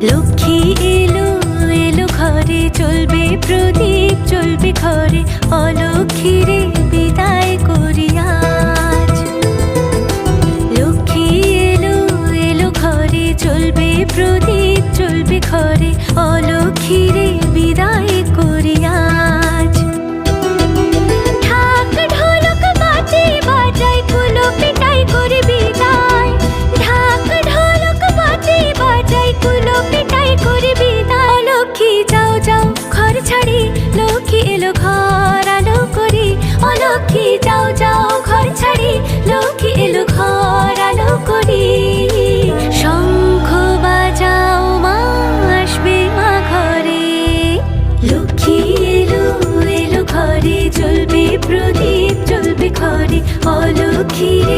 লক্ষ্মী এলো এলো ঘরে, চলবে প্রদীপ চলবে ঘরে, অলক্ষ্মীরে বিদায় করি আজ। লক্ষ্মী এলো এলো ঘরে, চলবে প্রদীপ চলবে ঘরে, অলক্ষ্মীরে বিদায় করি আজ। ঢাক ঢোলক বাজে বাজাই, কুলো পিটাই করে বিদায়। ঢাক ঢোলক বাজে বাজাই, কুলো পিটাই করে বিদায়। অলক্ষ্মী যাও যাও ঘর ছাড়ি, লক্ষ্মী এলো ঘর আলো করি। অলক্ষ্মী যাও যাও ঘর ছাড়ি, লক্ষ্মী এলো ঘর আলো করি। শঙ্খ বাজাও মা আসবে মা ঘরে, লক্ষ্মী এলো এলো ঘরে, চলবে প্রদীপ চলবে ঘরে, অলক্ষ্মী রে